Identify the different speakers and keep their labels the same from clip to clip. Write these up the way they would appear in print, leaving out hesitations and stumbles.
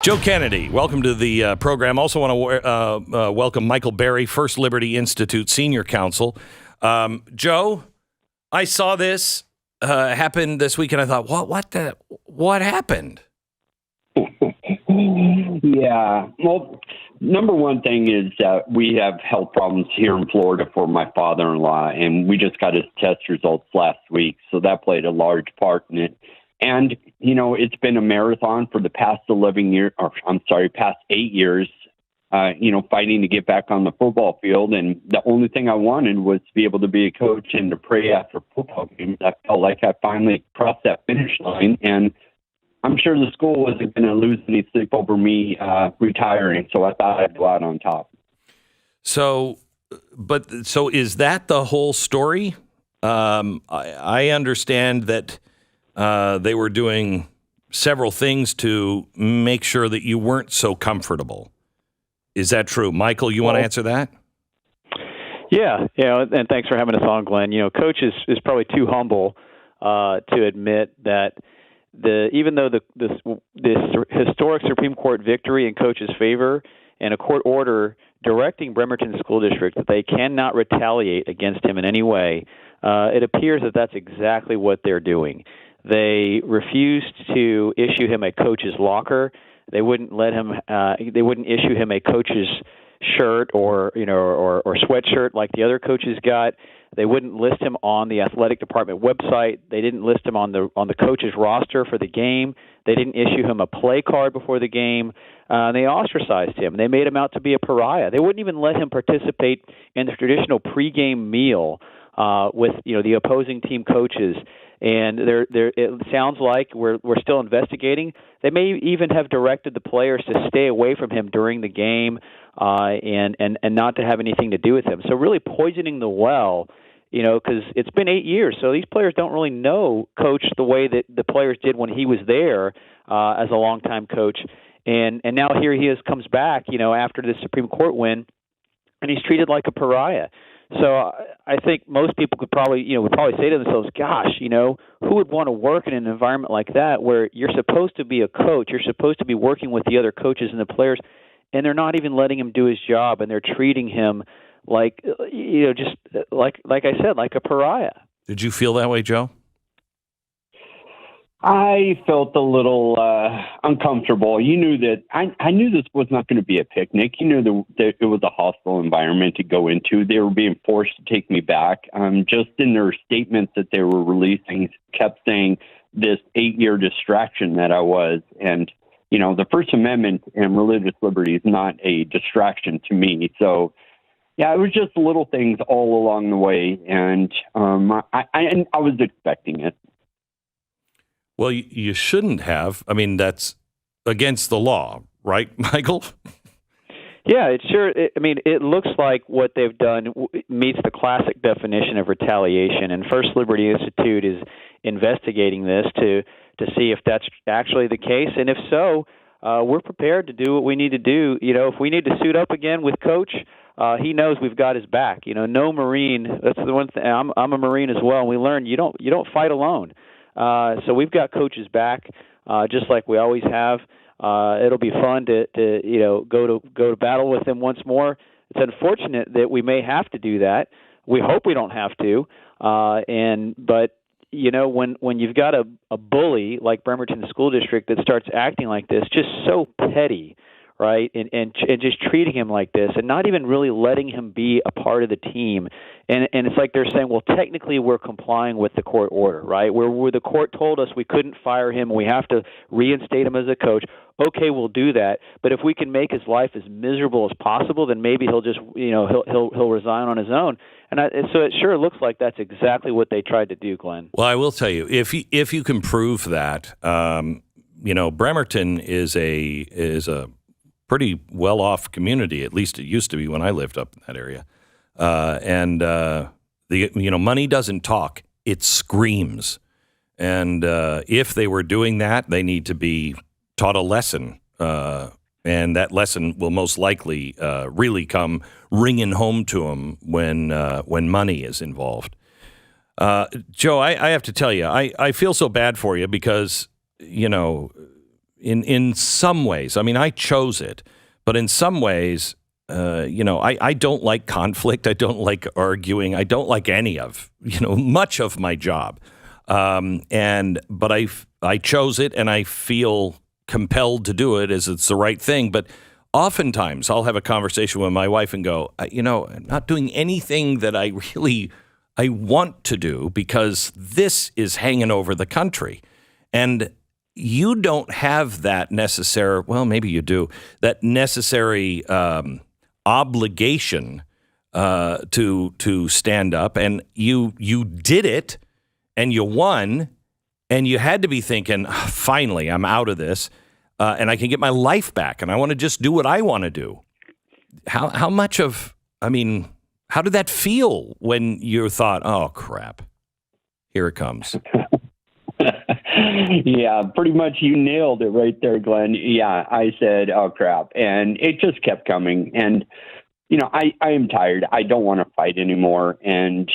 Speaker 1: Joe Kennedy, welcome to the program. Also want to welcome Michael Berry, First Liberty Institute Senior Counsel. Joe, I saw this happen this week, and I thought, what happened?
Speaker 2: Yeah. Well, number one thing is we have health problems here in Florida for my father-in-law, and we just got his test results last week, so that played a large part in it. And, you know, it's been a marathon for the past 8 years, fighting to get back on the football field. And the only thing I wanted was to be able to be a coach and to pray after football games. I felt like I finally crossed that finish line. And I'm sure the school wasn't going to lose any sleep over me retiring. So I thought I'd go out on top.
Speaker 1: So is that the whole story? I understand that they were doing several things to make sure that you weren't so comfortable. Is that true? Michael, you want to answer that?
Speaker 3: Yeah, and thanks for having us on, Glenn. You know, Coach is probably too humble to admit that even though this historic Supreme Court victory in Coach's favor and a court order directing Bremerton School District that they cannot retaliate against him in any way, it appears that that's exactly what they're doing. They refused to issue him a coach's locker. They wouldn't let him. They wouldn't issue him a coach's shirt or sweatshirt like the other coaches got. They wouldn't list him on the athletic department website. They didn't list him on the coach's roster for the game. They didn't issue him a play card before the game. They ostracized him. They made him out to be a pariah. They wouldn't even let him participate in the traditional pregame meal with the opposing team coaches. And it sounds like we're still investigating. They may even have directed the players to stay away from him during the game and not to have anything to do with him. So really poisoning the well, because it's been 8 years. So these players don't really know Coach the way that the players did when he was there as a longtime coach. And now here he comes back, after the Supreme Court win, and he's treated like a pariah. So I think most people would probably say to themselves, gosh, who would want to work in an environment like that where you're supposed to be a coach, you're supposed to be working with the other coaches and the players, and they're not even letting him do his job, and they're treating him like, just like I said, like a pariah.
Speaker 1: Did you feel that way, Joe?
Speaker 2: I felt a little uncomfortable. You knew that I knew this was not going to be a picnic. You knew that it was a hostile environment to go into. They were being forced to take me back. Just in their statements that they were releasing, kept saying this 8-year distraction that I was. And, the First Amendment and religious liberty is not a distraction to me. So, yeah, it was just little things all along the way. And I was expecting it.
Speaker 1: Well, you shouldn't have. I mean, that's against the law, right, Michael?
Speaker 3: Yeah, it looks like what they've done meets the classic definition of retaliation, and First Liberty Institute is investigating this to see if that's actually the case, and if so, we're prepared to do what we need to do. If we need to suit up again with Coach, he knows we've got his back. No Marine. That's the one thing. I'm a Marine as well, and we learned you don't fight alone. So we've got Coach's back, just like we always have. It'll be fun to go to battle with him once more. It's unfortunate that we may have to do that. We hope we don't have to. But when you've got a bully like Bremerton School District that starts acting like this, just so petty, right, and just treating him like this and not even really letting him be a part of the team. And it's like they're saying, well, technically we're complying with the court order, right? Where the court told us we couldn't fire him, we have to reinstate him as a coach. Okay, we'll do that. But if we can make his life as miserable as possible, then maybe he'll just, he'll resign on his own. And so it sure looks like that's exactly what they tried to do, Glenn.
Speaker 1: Well, I will tell you, if you can prove that, Bremerton is a pretty well-off community. At least it used to be when I lived up in that area. And money doesn't talk; it screams. And if they were doing that, they need to be taught a lesson, and that lesson will most likely really come ringing home to them when money is involved. Joe, I have to tell you, I feel so bad for you because in some ways. I mean, I chose it, but in some ways, I don't like conflict. I don't like arguing. I don't like any of, much of my job. But I chose it, and I feel compelled to do it as it's the right thing. But oftentimes I'll have a conversation with my wife and go, I'm not doing anything that I want to do because this is hanging over the country. And you don't have that necessary, well, maybe you do, that necessary obligation to stand up. And you did it, and you won, and you had to be thinking, finally, I'm out of this, and I can get my life back, and I want to just do what I want to do. How did that feel when you thought, oh, crap, here it comes?
Speaker 2: Yeah, pretty much you nailed it right there, Glenn. Yeah, I said, oh, crap. And it just kept coming. And, I am tired. I don't want to fight anymore. And,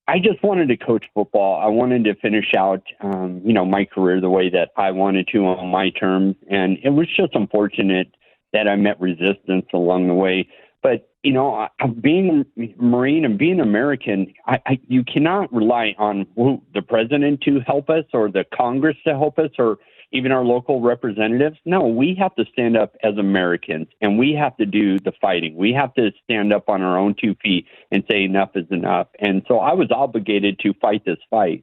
Speaker 2: I just wanted to coach football. I wanted to finish out, my career the way that I wanted to on my terms. And it was just unfortunate that I met resistance along the way. But, being a Marine and being American, you cannot rely on the president to help us or the Congress to help us or even our local representatives. No, we have to stand up as Americans, and we have to do the fighting. We have to stand up on our own 2 feet and say enough is enough. And so I was obligated to fight this fight.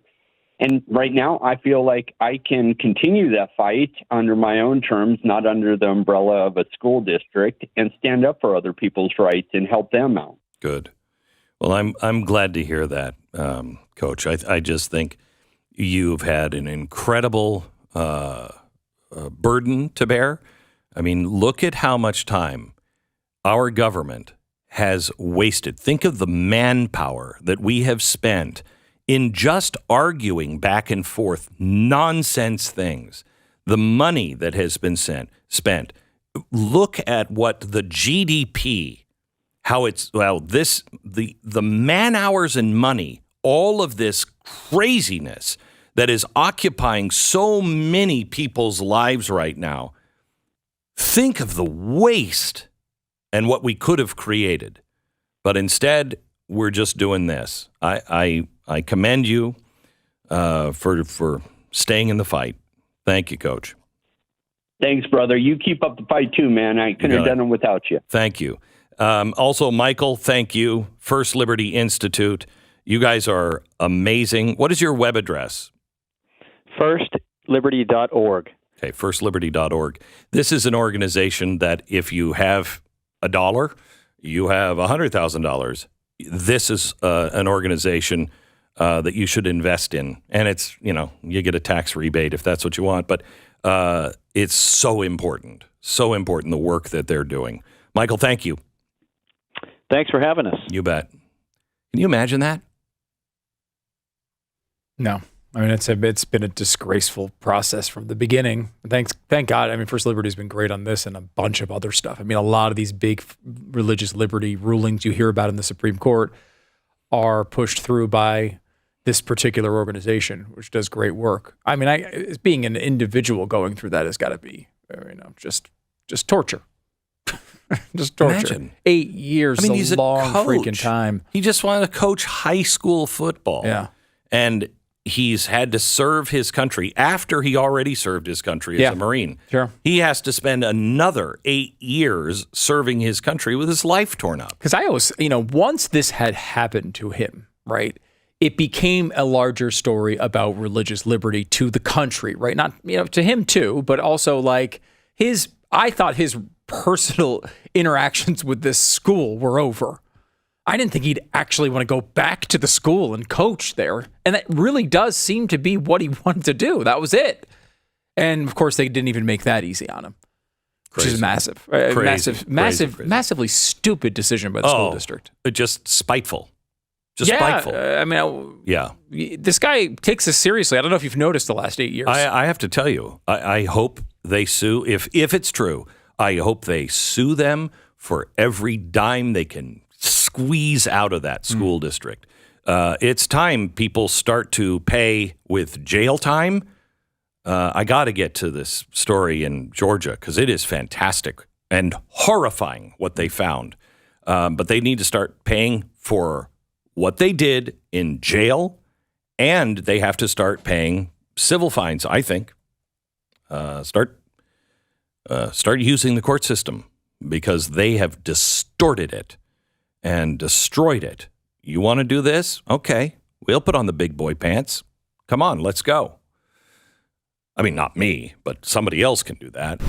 Speaker 2: And right now, I feel like I can continue that fight under my own terms, not under the umbrella of a school district, and stand up for other people's rights and help them out.
Speaker 1: Good. Well, I'm glad to hear that, Coach. I just think you've had an incredible burden to bear. I mean, look at how much time our government has wasted. Think of the manpower that we have spent in just arguing back and forth nonsense things, the money that has been spent. Look at what the GDP, how it's, the man hours and money, all of this craziness that is occupying so many people's lives right now. Think of the waste and what we could have created. But instead, we're just doing this. I commend you for staying in the fight. Thank you, Coach.
Speaker 2: Thanks, brother. You keep up the fight too, man. I couldn't have done it without you.
Speaker 1: Thank you. Also, Michael, thank you. First Liberty Institute. You guys are amazing. What is your web address?
Speaker 3: FirstLiberty.org.
Speaker 1: Okay, FirstLiberty.org. This is an organization that if you have $1, you have $100,000. This is an organization that you should invest in. And it's, you get a tax rebate if that's what you want. But it's so important, the work that they're doing. Michael, thank you.
Speaker 3: Thanks for having us.
Speaker 1: You bet. Can you imagine that?
Speaker 4: No. I mean, it's been a disgraceful process from the beginning. Thank God. I mean, First Liberty's been great on this and a bunch of other stuff. I mean, a lot of these big religious liberty rulings you hear about in the Supreme Court are pushed through by this particular organization, which does great work. I mean, being an individual going through that has got to be, just torture. Just torture. Imagine. 8 years is a long freaking time.
Speaker 1: He just wanted to coach high school football.
Speaker 4: Yeah.
Speaker 1: And he's had to serve his country after he already served his country as a Marine.
Speaker 4: Sure.
Speaker 1: He has to spend another 8 years serving his country with his life torn up.
Speaker 4: Because I always, once this had happened to him, right, it became a larger story about religious liberty to the country, right? Not, to him too, but also like I thought his personal interactions with this school were over. I didn't think he'd actually want to go back to the school and coach there. And that really does seem to be what he wanted to do. That was it. And of course, they didn't even make that easy on him, which is massive. Massively stupid decision by the school district.
Speaker 1: Just spiteful. Spiteful.
Speaker 4: This guy takes this seriously. I don't know if you've noticed the last 8 years.
Speaker 1: I have to tell you, I hope they sue. If it's true, I hope they sue them for every dime they can squeeze out of that school district. It's time people start to pay with jail time I got to get to this story in Georgia because it is fantastic and horrifying what they found. But they need to start paying for what they did in jail, and they have to start paying civil fines, I think. Start using the court system because they have distorted it and destroyed it. You want to do this? Okay, we'll put on the big boy pants. Come on, let's go. I mean, not me, but somebody else can do that.